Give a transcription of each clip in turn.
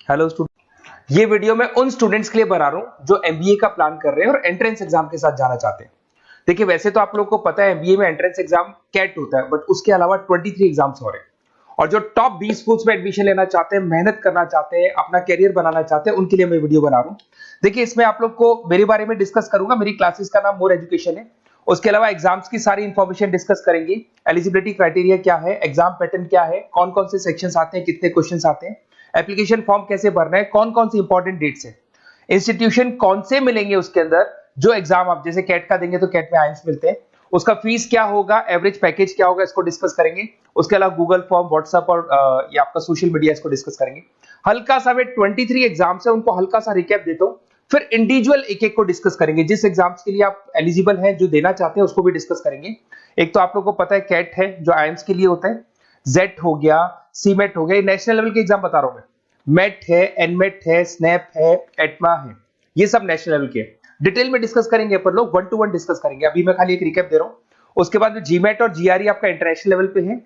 Hello student, ये video मैं उन स्टूडेंट्स के लिए बना रहा हूं जो एमबीए का प्लान कर रहे हैं और एंट्रेंस एग्जाम के साथ जाना चाहते हैं। देखिए, वैसे तो आप लोगों को पता है एमबीए में एंट्रेंस एग्जाम कैट होता है, बट उसके अलावा 23 एग्जाम्स हो रहे हैं। और जो टॉप 20 स्कूल्स में एडमिशन लेना चाहते हैं, मेहनत करना चाहते हैं, अपना कैरियर बनाना चाहते हैं, उनके लिए मैं वीडियो बना रहा हूँ। देखिए, इसमें आप लोग को मेरे बारे में डिस्कस करूंगा। मेरी क्लासेस का नाम मोर एजुकेशन है। उसके अलावा एग्जाम्स की सारी इंफॉर्मेशन डिस्कस करेंगे। एलिजिबिलिटी क्राइटेरिया क्या है, एग्जाम पैटर्न क्या है, कौन कौन से सेक्शंस आते हैं, कितने क्वेश्चंस आते हैं, एप्लीकेशन फॉर्म कैसे भरना है, कौन कौन सी इंपॉर्टेंट डेट्स है, इंस्टीट्यूशन कौन से मिलेंगे उसके अंदर, जो एग्जाम आप जैसे कैट का देंगे तो कैट में आइएम्स मिलते हैं, उसका फीस क्या होगा, एवरेज पैकेज क्या होगा, इसको डिस्कस करेंगे। उसके अलावा गूगल फॉर्म, व्हाट्सएप और ये आपका सोशल मीडिया, इसको डिस्कस करेंगे। हल्का सा वे 23 एग्जाम्स है, उनको हल्का सा रिकैप देता हूं, फिर इंडिविजुअल एक एक को डिस्कस करेंगे। जिस एग्जाम्स के लिए आप एलिजिबल हैं, जो देना चाहते हैं, उसको भी डिस्कस करेंगे। एक तो आप लोगों को पता है कैट है जो आइएम्स के लिए होता है, जेट हो गया, सीमेट हो गया, नेशनल लेवल के एग्जाम बता रहा हूं मैं। मेट है, एनमेट है, स्नैप है, एटमा है, ये सब नेशनल लेवल के। डिटेल में डिस्कस करेंगे अपन लोग, 1 to 1 डिस्कस करेंगे। अभी मैं खाली एक रिकैप दे रहा हूं। उसके बाद जीमेट और जीआरई आपका इंटरनेशनल लेवल पे है,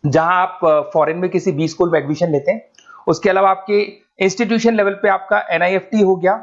जहां आप फॉरेन में किसी बी स्कूल में एडमिशन लेते हैं। उसके अलावा आपके इंस्टीट्यूशन लेवल पे आपका एनआईएफटी हो गया,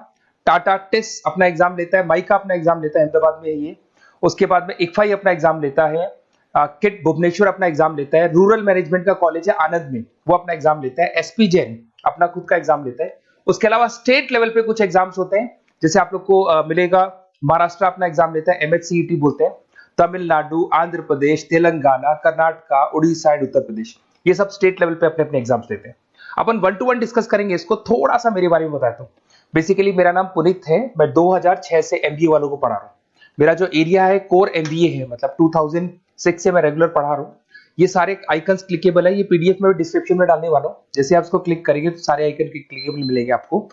टाटा टिस अपना एग्जाम लेता है, माइका अपना एग्जाम लेता है, अहमदाबाद में है ये। उसके बाद में इक्फाई अपना एग्जाम लेता है, किट भुवनेश्वर अपना एग्जाम लेता है, रूरल मैनेजमेंट का कॉलेज है आनंद में, वो अपना एग्जाम लेता है, एसपी जैन अपना खुद का एग्जाम लेता है। उसके अलावा स्टेट लेवल पे कुछ एग्जाम्स होते हैं, जैसे आप लोग को मिलेगा, महाराष्ट्र अपना एग्जाम लेता है, एमएचसीईटी बोलते हैं, तमिलनाडु, आंध्र प्रदेश, तेलंगाना, कर्नाटका, उड़ीसा एंड उत्तर प्रदेश, ये सब स्टेट लेवल पे अपने अपने एग्जाम्स लेते हैं। अपन 1 to 1 डिस्कस करेंगे इसको। थोड़ा सा मेरे बारे में बताता हूँ। बेसिकली मेरा नाम पुनीत है, मैं 2006 से एमबीए वालों को पढ़ा रहा हूँ। मेरा जो एरिया है कोर एमबीए है, मतलब 2006 से मैं रेगुलर पढ़ा रहा हूँ। ये सारे आइकन्स क्लिकेबल है, ये पीडीएफ में डिस्क्रिप्शन में डालने वाला हूँ। जैसे आप इसको क्लिक करेंगे तो सारे आइकन क्लिकेबल मिलेंगे आपको।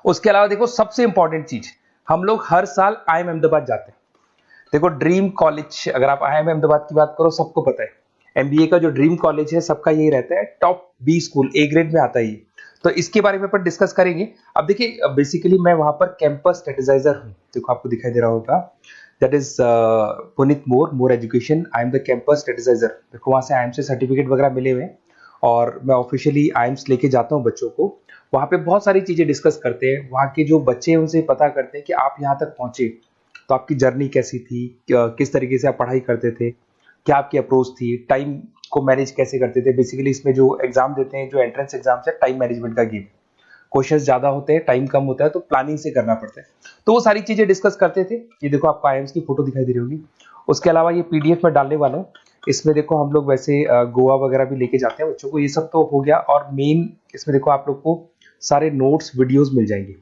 उसके अलावा देखो, सबसे इंपॉर्टेंट चीज, हम लोग हर साल आईएम अहमदाबाद जाते हैं। देखो, ड्रीम कॉलेज, अगर आप आईएम अहमदाबाद की बात करो, सबको पता है एमबीए का जो ड्रीम कॉलेज है सबका यही रहता है, top B school, A grade में आता है ये। तो इसके बारे में अपन डिस्कस करेंगे। अब देखिए, बेसिकली मैं वहां पर कैंपस स्ट्रेटेजाइजर हूँ। देखो, आपको दिखाई दे रहा होगा, that is Puneet More education, I am the campus strategizer. देखो, वहां से आईएम से सर्टिफिकेट वगैरह मिले हुए हैं और मैं ऑफिशियली आईएम्स लेके जाता हूँ बच्चों को। वहां पे बहुत सारी चीजें डिस्कस करते हैं, वहां के जो बच्चे हैं उनसे पता करते हैं कि आप यहाँ तक पहुंचे तो आपकी जर्नी कैसी थी, किस तरीके से आप पढ़ाई करते थे, क्या आपकी अप्रोच थी, टाइम को मैनेज कैसे करते थे। बेसिकली इसमें जो एग्जाम देते हैं, जो एंट्रेंस एग्जाम है, टाइम मैनेजमेंट का गेम। क्वेश्चंस ज्यादा होते हैं, टाइम कम होता है, तो प्लानिंग से करना पड़ता है। तो वो सारी चीजें डिस्कस करते थे। ये देखो, आपको आईएम्स की फोटो दिखाई दे रही होगी। उसके अलावा ये पीडीएफ में डालने वाला हूँ। इसमें देखो, हम लोग वैसे गोवा वगैरह भी लेके जाते हैं बच्चों को, ये सब तो हो गया। और मेन इसमें देखो, आप लोग को सारे नोट्स, वीडियोस मिल जाएंगे।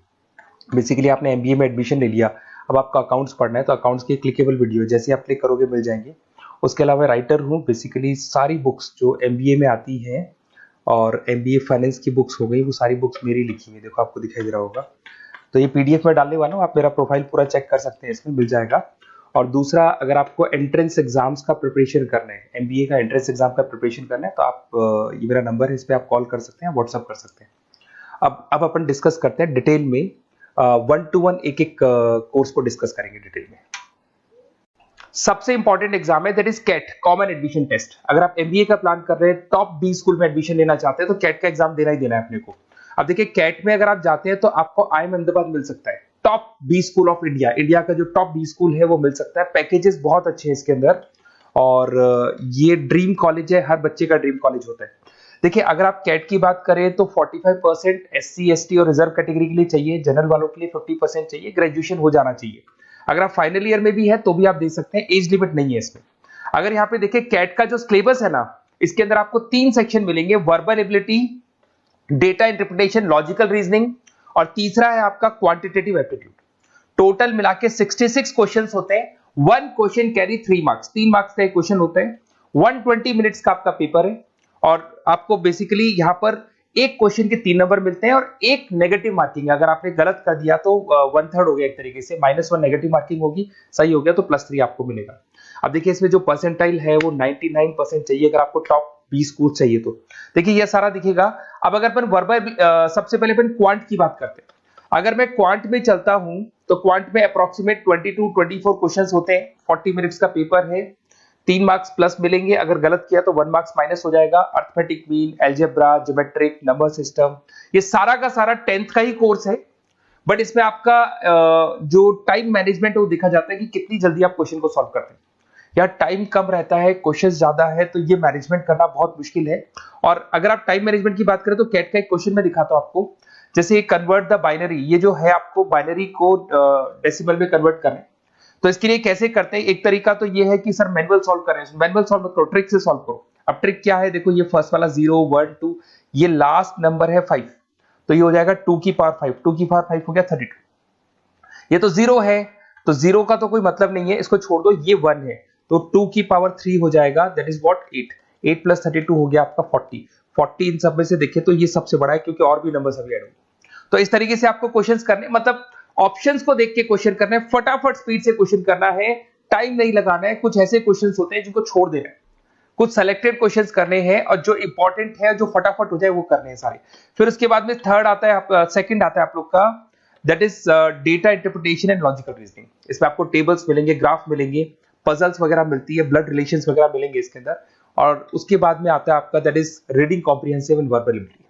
बेसिकली आपने एमबीए में एडमिशन ले लिया, अब आपका अकाउंट्स पढ़ना है, तो अकाउंट्स की क्लिकेबल वीडियो जैसे आप क्लिक करोगे मिल जाएंगे। उसके अलावा राइटर हूँ, बेसिकली सारी बुक्स जो एमबीए में आती हैं और एमबीए फाइनेंस की बुक्स हो गई, वो सारी बुक्स मेरी लिखी है। देखो, आपको दिखाई दे रहा होगा। तो ये पीडीएफ में डालने वाला हूँ, आप मेरा प्रोफाइल पूरा चेक कर सकते हैं, इसमें मिल जाएगा। और दूसरा, अगर आपको एंट्रेंस एग्जाम्स का प्रिपरेशन करना है, एमबीए का एंट्रेंस एग्जाम का प्रिपरेशन करना है, तो आप ये मेरा नंबर है, इस पर आप कॉल कर सकते हैं, व्हाट्सअप कर सकते हैं। अब अपन डिस्कस करते हैं डिटेल में, 1 to 1 एक एक कोर्स को डिस्कस करेंगे डिटेल में। सबसे इंपॉर्टेंट एग्जाम है, that is CAT, common admission test. अगर आप एमबीए का प्लान कर रहे हैं, टॉप बी स्कूल में एडमिशन लेना चाहते हैं, तो कैट का एग्जाम देना ही देना है अपने को। अब देखिए, कैट में अगर आप जाते हैं तो आपको आईएम अहमदाबाद मिल सकता है, top B school of India, India का जो टॉप बी स्कूल है वो मिल सकता है। पैकेजेस बहुत अच्छे हैं इसके अंदर, और ये ड्रीम कॉलेज है, हर बच्चे का ड्रीम कॉलेज होता है। देखिए, अगर आप कैट की बात करें तो 45% एससी एसटी और रिजर्व कैटेगरी के लिए चाहिए, जनरल वालों के लिए 50% चाहिए, ग्रेजुएशन हो जाना चाहिए। अगर आप फाइनल ईयर में भी है तो भी आप दे सकते हैं, एज लिमिट नहीं है इसमें। अगर यहाँ पे देखिए, कैट का जो सिलेबस है ना, इसके अंदर आपको 3 सेक्शन मिलेंगे, verbal ability, data interpretation, logical reasoning, और तीसरा है आपका क्वांटिटेटिव एप्टीट्यूड। टोटल मिला के 66 क्वेश्चन होते हैं। 1 क्वेश्चन कैरी 3 मार्क्स, 3 मार्क्स का एक क्वेश्चन होता है। 120 मिनट्स का आपका पेपर है, और आपको बेसिकली यहाँ पर एक क्वेश्चन के 3 नंबर मिलते हैं और एक नेगेटिव मार्किंग है। अगर आपने गलत कर दिया तो 1/3 हो गया, एक तरीके से -1 नेगेटिव मार्किंग होगी, सही हो गया तो +3 आपको मिलेगा। अब देखिए, इसमें जो परसेंटाइल है वो 99% चाहिए, अगर आपको टॉप 20 स्कोर चाहिए तो। देखिए, ये सारा दिखेगा। अब अगर अपन वर्बल, सबसे पहले अपन क्वांट की बात करते हैं। अगर मैं क्वांट में चलता हूं तो क्वांट में अप्रोक्सीमेट 22-24 क्वेश्चंस होते हैं, 40 मिनट्स का पेपर है। 3 मार्क्स प्लस मिलेंगे, अगर गलत किया तो 1 मार्क्स माइनस हो जाएगा। Arithmetic mean, algebra, geometric, number system, ये सारा का सारा 10th का ही कोर्स है, बट इसमें आपका जो टाइम मैनेजमेंट है वो देखा जाता है कि कितनी जल्दी आप क्वेश्चन को सॉल्व करते हैं। या टाइम कम रहता है, क्वेश्चन ज्यादा है, तो ये मैनेजमेंट करना बहुत मुश्किल है। और अगर आप टाइम मैनेजमेंट की बात करें तो कैट का एक क्वेश्चन मैं दिखाता हूं आपको। जैसे कन्वर्ट द बाइनरी, ये जो है आपको बाइनरी को डेसिमल में कन्वर्ट करना है, तो इसके लिए कैसे करते हैं? एक तरीका तो ये है कि सर मैनुअल सॉल्व करें, मैनुअल सॉल्व करो, ट्रिक से सॉल्व करो। अब ट्रिक क्या है? देखो ये फर्स्ट वाला 0 1 2, ये लास्ट नंबर है 5, तो ये हो जाएगा 2 की पावर 5, 2 की पावर 5 हो गया 32। ये तो 0 है, तो 0 का तो कोई मतलब नहीं है, इसको छोड़ दो, ये 1 है, तो 2 की पावर 3 हो जाएगा, दैट इज व्हाट 8, 8 प्लस 32 हो गया आपका 40। 40 इन सब में से देखिए तो ये सबसे बड़ा है, क्योंकि और भी नंबर्स अभी ऐड होंगे। तो इस तरीके से आपको क्वेश्चंस करने, मतलब ऑप्शंस को देख के क्वेश्चन करना है, फटाफट स्पीड से क्वेश्चन करना है, टाइम नहीं लगाना है। कुछ ऐसे क्वेश्चंस होते हैं जिनको छोड़ देना है, कुछ सेलेक्टेड क्वेश्चंस करने हैं, और जो इंपॉर्टेंट है, जो फटाफट हो जाए वो करने हैं सारे। फिर उसके बाद में थर्ड आता है, आप सेकंड आता है आप लोग का, that is data interpretation and logical reasoning. इसमें आपको टेबल्स मिलेंगे, ग्राफ मिलेंगे, पजल्स वगैरह मिलती है, ब्लड रिलेशंस वगैरह मिलेंगे इसके अंदर। और उसके बाद में आता है आपका that is reading comprehensive and verbal ability.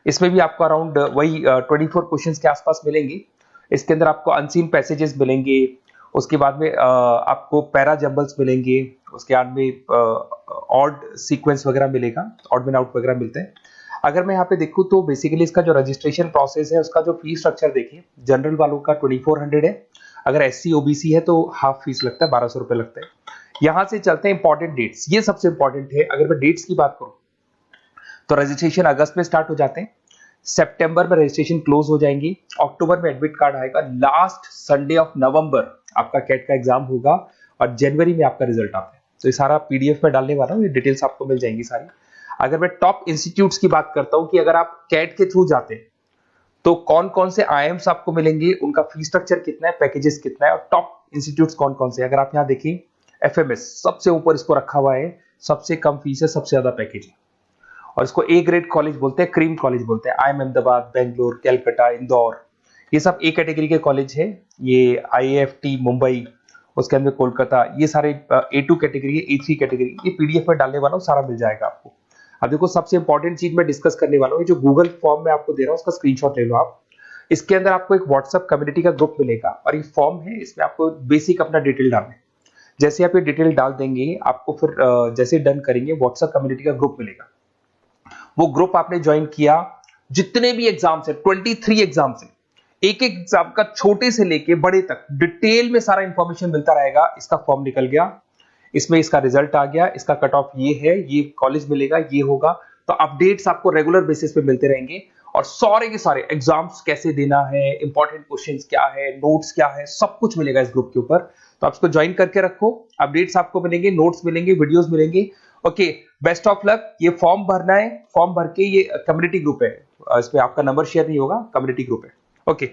इसमें भी आपको अराउंड वही 24 क्वेश्चंस के आसपास मिलेंगे। इसके अंदर आपको अनसीन पैसेजेस मिलेंगे, उसके बाद में आपको पैरा जंबल्स मिलेंगे, उसके बाद में ऑड सीक्वेंस वगैरह मिलेगा, ऑड मैन आउट वगैरह मिलते हैं। अगर मैं यहाँ पे देखूँ तो बेसिकली इसका जो रजिस्ट्रेशन प्रोसेस है, उसका जो फीस स्ट्रक्चर देखिए, जनरल वालों का 2400 है, अगर एससी ओबीसी है तो हाफ फीस लगता है, 1200 रुपए लगता है। यहां से चलते हैं इंपॉर्टेंट डेट्स, ये सबसे इंपॉर्टेंट है। अगर मैं डेट्स की बात करूं तो रजिस्ट्रेशन अगस्त में स्टार्ट हो जाते हैं, सितंबर में रजिस्ट्रेशन क्लोज हो जाएंगी, अक्टूबर में एडमिट कार्ड आएगा, लास्ट संडे ऑफ नवंबर आपका कैट का एग्जाम होगा, और जनवरी में आपका रिजल्ट आता है। तो ये सारा पीडीएफ में डालने वाला हूँ, ये डिटेल्स आपको मिल जाएंगी सारी। अगर मैं टॉप इंस्टीट्यूट्स की बात करता हूं कि अगर आप कैट के थ्रू जाते हैं तो कौन कौन से आईएम्स आपको मिलेंगे, उनका फीस स्ट्रक्चर कितना है, पैकेजेस कितना है, और टॉप इंस्टीट्यूट्स कौन कौन से। अगर आप यहाँ देखिए एफएमएस सबसे ऊपर इसको रखा हुआ है, सबसे कम फीस है, सबसे ज्यादा पैकेज है, और इसको ए ग्रेड कॉलेज बोलते हैं, क्रीम कॉलेज बोलते हैं। आईएम अहमदाबाद, बेंगलोर, कैलकाटा, इंदौर, ये सब ए कैटेगरी के कॉलेज है। ये आईएएफटी मुंबई, उसके अंदर कोलकाता, ये सारे A2 कैटेगरी, A3 कैटेगरी, ये पीडीएफ में डालने वाला हूँ, सारा मिल जाएगा आपको। अब देखो सबसे इंपॉर्टेंट चीज मैं डिस्कस करने वाला हूँ, जो गूगल फॉर्म में आपको दे रहा हूँ, उसका स्क्रीनशॉट ले लो आप। इसके अंदर आपको एक व्हाट्सएप कम्युनिटी का ग्रुप मिलेगा, और ये फॉर्म है, इसमें आपको बेसिक अपना डिटेल डालना है। जैसे आप ये डिटेल डाल देंगे, आपको फिर जैसे डन करेंगे, व्हाट्सएप कम्युनिटी का ग्रुप मिलेगा। वो ग्रुप आपने ज्वाइन किया, जितने भी एग्जाम्स है, 23 एग्जाम्स है, एक एक एग्जाम का छोटे से लेके बड़े तक डिटेल में सारा इंफॉर्मेशन मिलता रहेगा। इसका फॉर्म निकल गया, इसमें इसका रिजल्ट आ गया, इसका कट ऑफ ये है, ये कॉलेज मिलेगा, ये होगा। तो अपडेट्स आपको रेगुलर बेसिस पे मिलते रहेंगे, और सारे के सारे एग्जाम्स कैसे देना है, इंपॉर्टेंट क्वेश्चंस क्या है, नोट्स क्या है, सब कुछ मिलेगा इस ग्रुप के ऊपर। तो आप इसको ज्वाइन करके रखो, अपडेट्स आपको मिलेंगे, नोट्स मिलेंगे, वीडियोस मिलेंगे। Okay, best of luck. ये फॉर्म भरना है, फॉर्म भर के, ये कम्युनिटी ग्रुप है, इसमें आपका नंबर शेयर नहीं होगा, कम्युनिटी ग्रुप है। ओके।